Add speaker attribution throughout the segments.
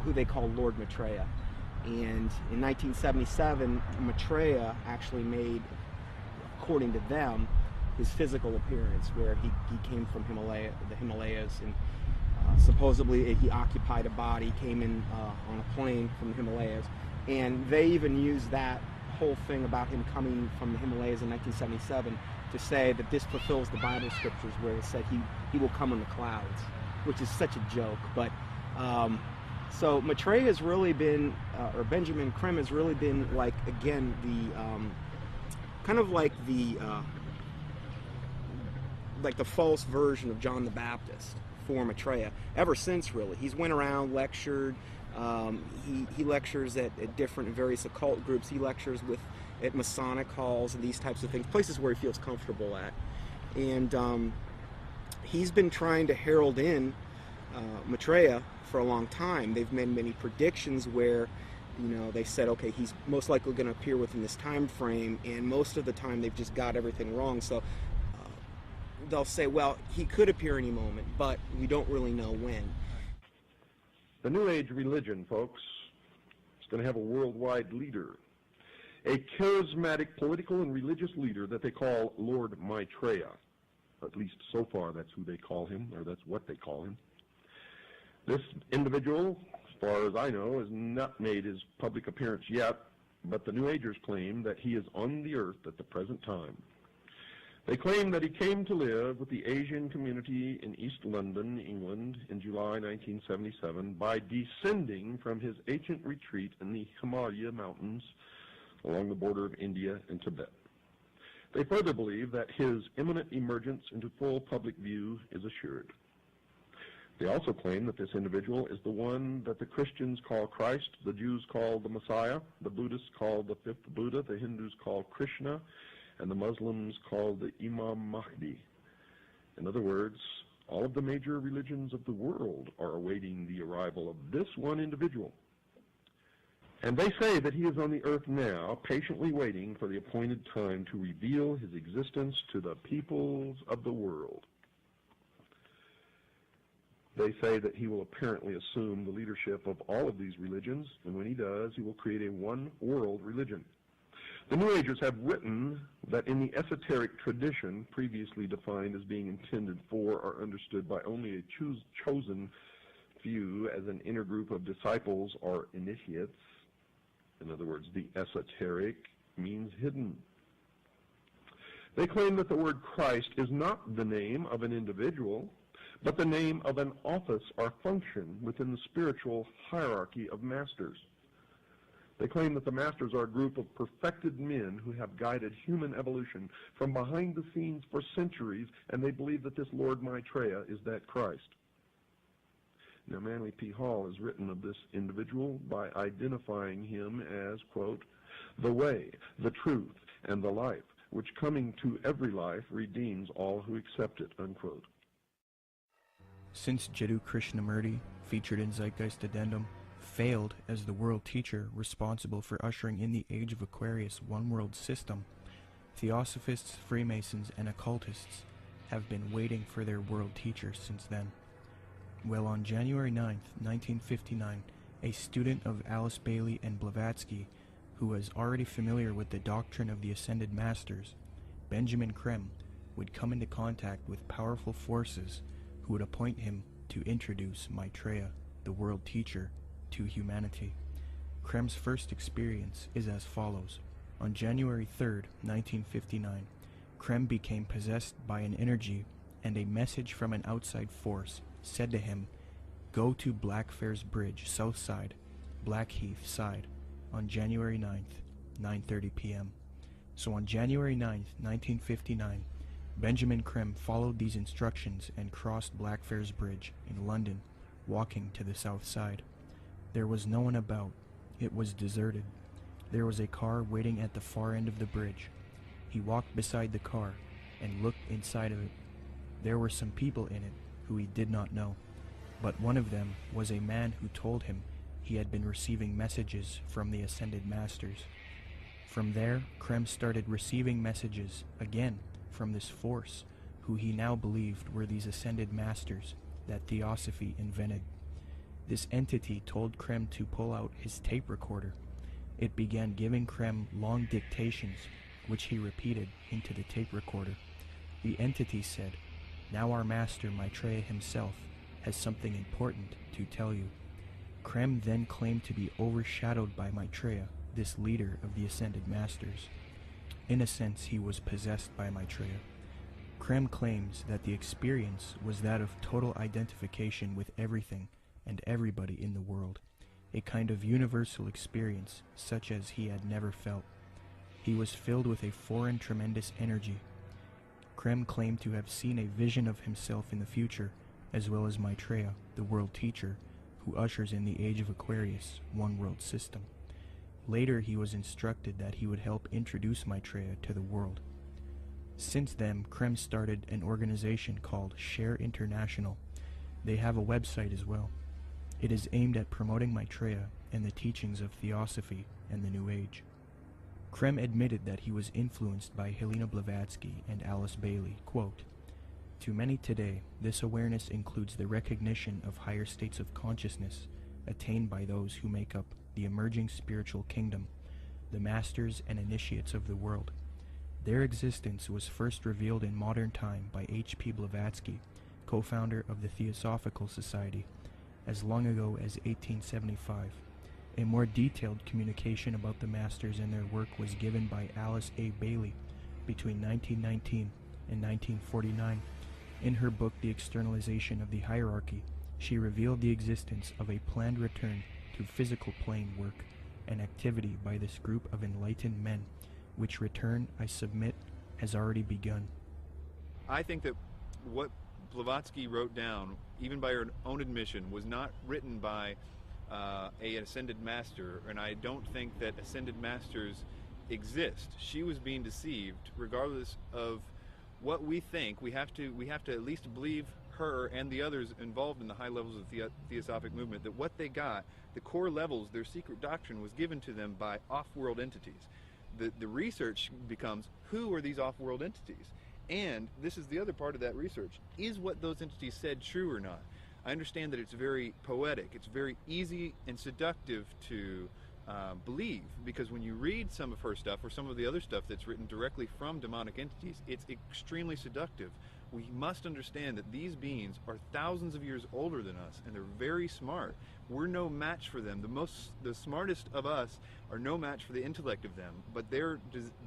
Speaker 1: who they call Lord Maitreya. And in 1977, Maitreya actually made, according to them, his physical appearance, where he came from the Himalayas, and supposedly he occupied a body, came in on a plane from the Himalayas, and they even used that whole thing about him coming from the Himalayas in 1977 to say that this fulfills the Bible scriptures where it said he will come in the clouds, which is such a joke. But so Maitreya has really been, or Benjamin Creme has really been, like, again, the kind of like the false version of John the Baptist for Maitreya ever since, really. He's went around, lectured. He lectures at different various occult groups. He lectures at Masonic halls and these types of things, places where he feels comfortable at. And he's been trying to herald in Maitreya for a long time. They've made many predictions where, they said, okay, he's most likely going to appear within this time frame, and most of the time they've just got everything wrong. So they'll say, well, he could appear any moment, but we don't really know when.
Speaker 2: The New Age religion, folks, is going to have a worldwide leader, a charismatic political and religious leader that they call Lord Maitreya. At least so far that's who they call him, or that's what they call him. This individual, as far as I know, has not made his public appearance yet, but the New Agers claim that he is on the earth at the present time. They claim that he came to live with the Asian community in East London, England, in July 1977 by descending from his ancient retreat in the Himalaya mountains along the border of India and Tibet. They further believe that his imminent emergence into full public view is assured. They also claim that this individual is the one that the Christians call Christ, the Jews call the Messiah, the Buddhists call the fifth Buddha, the Hindus call Krishna, and the Muslims call the Imam Mahdi. In other words, all of the major religions of the world are awaiting the arrival of this one individual. And they say that he is on the earth now, patiently waiting for the appointed time to reveal his existence to the peoples of the world. They say that he will apparently assume the leadership of all of these religions, and when he does, he will create a one-world religion. The New Agers have written that in the esoteric tradition, previously defined as being intended for or understood by only a chosen few as an inner group of disciples or initiates, in other words, the esoteric means hidden. They claim that the word Christ is not the name of an individual, but the name of an office or function within the spiritual hierarchy of masters. They claim that the masters are a group of perfected men who have guided human evolution from behind the scenes for centuries, and they believe that this Lord Maitreya is that Christ. Now, Manly P. Hall has written of this individual by identifying him as, quote, the way, the truth, and the life, which coming to every life redeems all who accept it, unquote.
Speaker 3: Since Jiddu Krishnamurti, featured in Zeitgeist Addendum, failed as the world teacher responsible for ushering in the Age of Aquarius one-world system, Theosophists, Freemasons, and occultists have been waiting for their world teacher since then. Well, on January 9th, 1959, a student of Alice Bailey and Blavatsky, who was already familiar with the doctrine of the Ascended Masters, Benjamin Creme, would come into contact with powerful forces who would appoint him to introduce Maitreya, the world teacher, to humanity. Creme's first experience is as follows. On January 3rd, 1959, Creme became possessed by an energy, and a message from an outside force said to him, "Go to Blackfriars Bridge, south side, Blackheath side, on January 9th, 9:30 p.m. So on January 9th, 1959, Benjamin Creme followed these instructions and crossed Blackfriars Bridge in London, walking to the south side. There was no one about. It was deserted. There was a car waiting at the far end of the bridge. He walked beside the car and looked inside of it. There were some people in it who he did not know, but one of them was a man who told him he had been receiving messages from the Ascended Masters. From there, Creme started receiving messages again from this force, who he now believed were these Ascended Masters that Theosophy invented. This entity told Krem to pull out his tape recorder. It began giving Krem long dictations, which he repeated into the tape recorder. The entity said, "Now our master Maitreya himself has something important to tell you." Krem then claimed to be overshadowed by Maitreya, this leader of the Ascended Masters. In a sense, he was possessed by Maitreya. Krem claims that the experience was that of total identification with everything and everybody in the world, a kind of universal experience such as he had never felt. He was filled with a foreign tremendous energy. Krem claimed to have seen a vision of himself in the future, as well as Maitreya, the world teacher, who ushers in the age of Aquarius, one world system. Later he was instructed that he would help introduce Maitreya to the world. Since then, Krem started an organization called Share International. They have a website as well. It is aimed at promoting Maitreya and the teachings of Theosophy and the New Age. Krem admitted that he was influenced by Helena Blavatsky and Alice Bailey. Quote, "To many today, this awareness includes the recognition of higher states of consciousness attained by those who make up the emerging spiritual kingdom, the masters and initiates of the world. Their existence was first revealed in modern time by H.P. Blavatsky, co-founder of the Theosophical Society, as long ago as 1875. A more detailed communication about the masters and their work was given by Alice A. Bailey between 1919 and 1949. In her book The Externalization of the Hierarchy, she revealed the existence of a planned return to physical plane work and activity by this group of enlightened men, which return, I submit, has already begun."
Speaker 4: I think that what Blavatsky wrote down, even by her own admission, was not written by an ascended master, and I don't think that ascended masters exist. She was being deceived. Regardless of what we think, we have to at least believe her and the others involved in the high levels of the Theosophic movement, that what they got, the core levels, their secret doctrine, was given to them by off-world entities. The research becomes, who are these off-world entities? And this is the other part of that research. Is what those entities said true or not? I understand that it's very poetic. It's very easy and seductive to believe, because when you read some of her stuff or some of the other stuff that's written directly from demonic entities, it's extremely seductive. We must understand that these beings are thousands of years older than us, and they're very smart. We're no match for them. The smartest of us are no match for the intellect of them, but their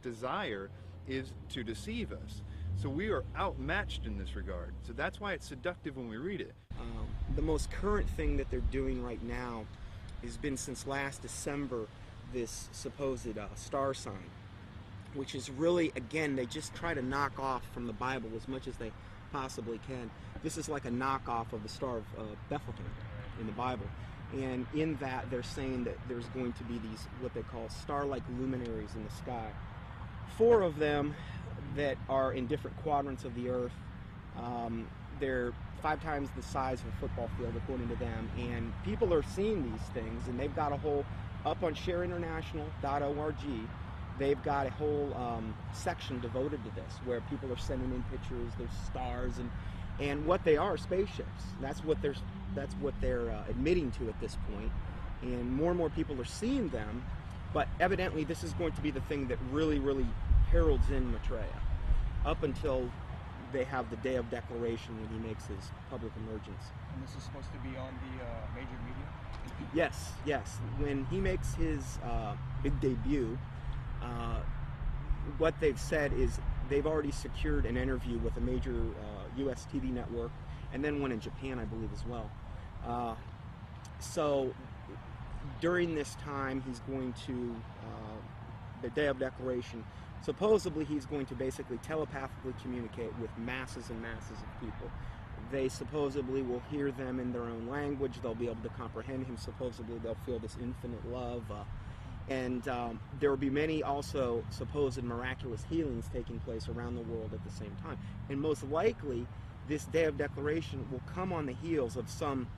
Speaker 4: desire is to deceive us. So we are outmatched in this regard. So that's why it's seductive when we read it.
Speaker 1: The most current thing that they're doing right now has been since last December, this supposed star sign, which is really, again, they just try to knock off from the Bible as much as they possibly can. This is like a knockoff of the Star of Bethlehem in the Bible. And in that, they're saying that there's going to be these, what they call star-like luminaries in the sky. 4 of them that are in different quadrants of the earth. They're 5 times the size of a football field, according to them. And people are seeing these things, and they've got a whole, up on shareinternational.org, they've got a whole section devoted to this, where people are sending in pictures, there's stars, and what they are spaceships. That's what they're admitting to at this point. And more people are seeing them, but evidently this is going to be the thing that really, really heralds in Maitreya, up until they have the day of declaration when he makes his public emergence.
Speaker 3: And this is supposed to be on the major media?
Speaker 1: Yes. When he makes his big debut, what they've said is they've already secured an interview with a major U.S. TV network, and then one in Japan, I believe, as well. So during this time, he's going to, the day of declaration, supposedly he's going to basically telepathically communicate with masses and masses of people. They supposedly will hear them in their own language. They'll be able to comprehend him. Supposedly they'll feel this infinite love. And there will be many also supposed miraculous healings taking place around the world at the same time. And most likely, this day of declaration will come on the heels of some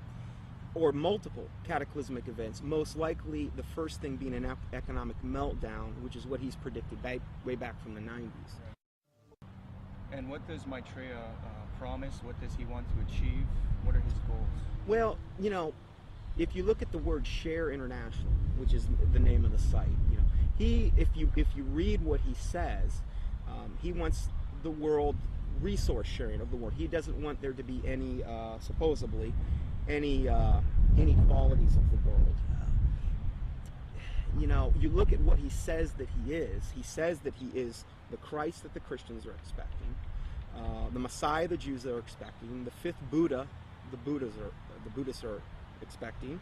Speaker 1: or multiple cataclysmic events, most likely the first thing being an economic meltdown, which is what he's predicted way back from the 90s.
Speaker 3: And what does Maitreya promise? What does he want to achieve? What are his goals?
Speaker 1: Well, you know, if you look at the word Share International, which is the name of the site, if you read what he says, he wants the world resource sharing of the world. He doesn't want there to be any, supposedly, any inequalities of the world. You look at what he says that he is. He says that he is the Christ that the Christians are expecting, the Messiah the Jews are expecting, the fifth Buddha the Buddhists are expecting,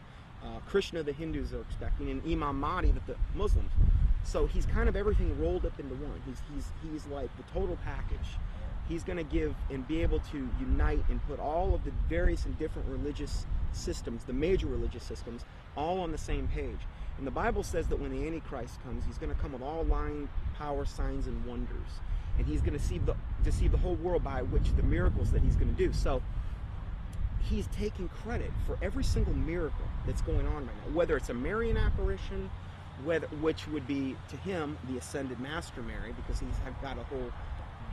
Speaker 1: Krishna the Hindus are expecting, and Imam Mahdi that the Muslims. So he's kind of everything rolled up into one. He's like the total package. He's going to give and be able to unite and put all of the various and different religious systems, the major religious systems, all on the same page. And the Bible says that when the Antichrist comes, he's going to come with all lying power, signs, and wonders. And he's going to deceive the whole world by which the miracles that he's going to do. So he's taking credit for every single miracle that's going on right now, whether it's a Marian apparition, which would be to him the ascended master Mary, because he's got a whole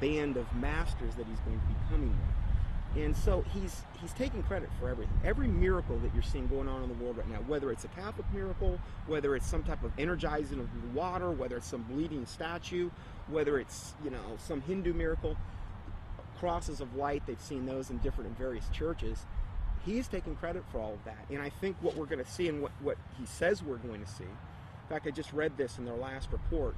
Speaker 1: band of masters that he's going to be coming with. And so he's taking credit for everything. Every miracle that you're seeing going on in the world right now, whether it's a Catholic miracle, whether it's some type of energizing of the water, whether it's some bleeding statue, whether it's some Hindu miracle, crosses of light, they've seen those in various churches. He's taking credit for all of that. And I think what we're going to see, and what he says we're going to see, in fact, I just read this in their last report.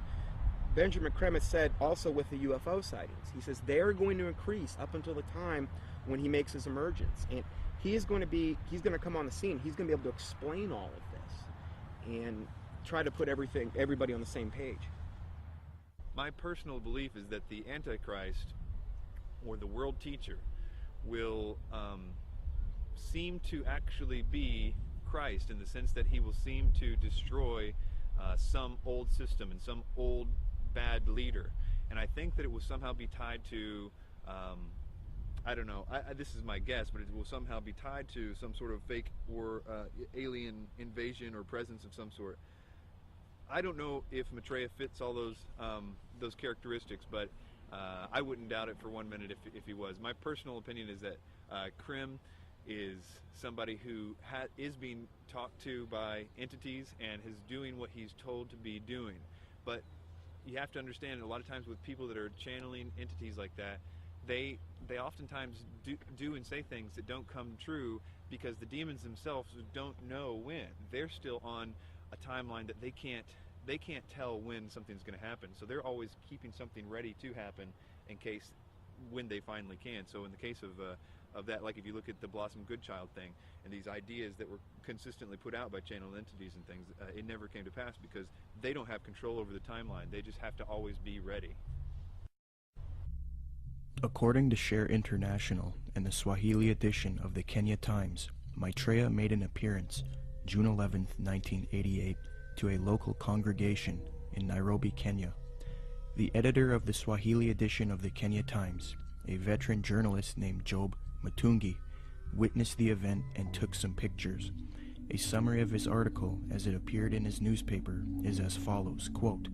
Speaker 1: Benjamin Kremitz said also with the UFO sightings, he says they're going to increase up until the time when he makes his emergence. And he's going to come on the scene. He's going to be able to explain all of this and try to put everybody on the same page.
Speaker 4: My personal belief is that the Antichrist, or the world teacher, will seem to actually be Christ, in the sense that he will seem to destroy some old system and some old bad leader. And I think that it will somehow be tied to, I don't know, this is my guess, but it will somehow be tied to some sort of fake or alien invasion or presence of some sort. I don't know if Maitreya fits all those characteristics, but I wouldn't doubt it for 1 minute if he was. My personal opinion is that Krim is somebody who is being talked to by entities and is doing what he's told to be doing. But you have to understand, a lot of times with people that are channeling entities like that, they oftentimes do and say things that don't come true, because the demons themselves don't know when. They're still on a timeline that they can't tell when something's going to happen. So they're always keeping something ready to happen in case when they finally can. So in the case of that, like if you look at the Blossom Goodchild thing and these ideas that were consistently put out by channeled entities and things, it never came to pass because they don't have control over the timeline. They just have to always be ready.
Speaker 3: According to Share International and the Swahili edition of the Kenya Times, Maitreya made an appearance June 11, 1988, to a local congregation in Nairobi, Kenya. The editor of the Swahili edition of the Kenya Times, a veteran journalist named Job Matungi, witnessed the event and took some pictures. A summary of his article as it appeared in his newspaper is as follows, quote,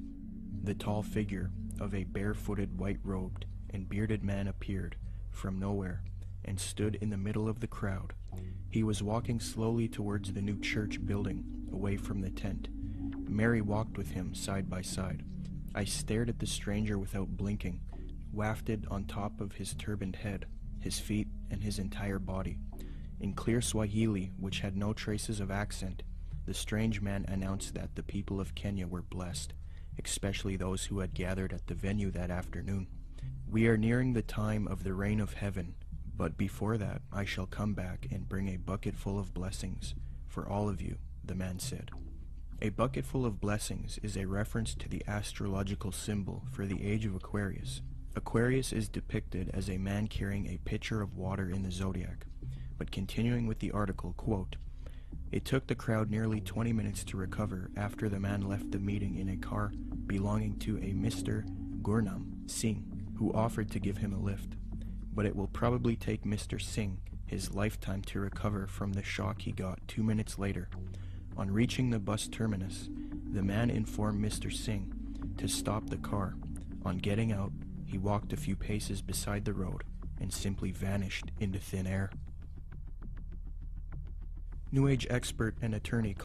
Speaker 3: "The tall figure of a barefooted, white-robed and bearded man appeared from nowhere and stood in the middle of the crowd. He was walking slowly towards the new church building, away from the tent. Mary walked with him side by side. I stared at the stranger without blinking, wafted on top of his turbaned head, his feet, and his entire body. In clear Swahili, which had no traces of accent, the strange man announced that the people of Kenya were blessed, especially those who had gathered at the venue that afternoon. We are nearing the time of the reign of heaven, but before that I shall come back and bring a bucket full of blessings for all of you," the man said. A bucket full of blessings is a reference to the astrological symbol for the age of Aquarius. Aquarius is depicted as a man carrying a pitcher of water in the zodiac. But continuing with the article, quote, "It took the crowd nearly 20 minutes to recover after the man left the meeting in a car belonging to a Mr. Gurnam Singh, who offered to give him a lift. But it will probably take Mr. Singh his lifetime to recover from the shock he got 2 minutes later. On reaching the bus terminus, the man informed Mr. Singh to stop the car. On getting out, he walked a few paces beside the road and simply vanished into thin air." New Age expert and attorney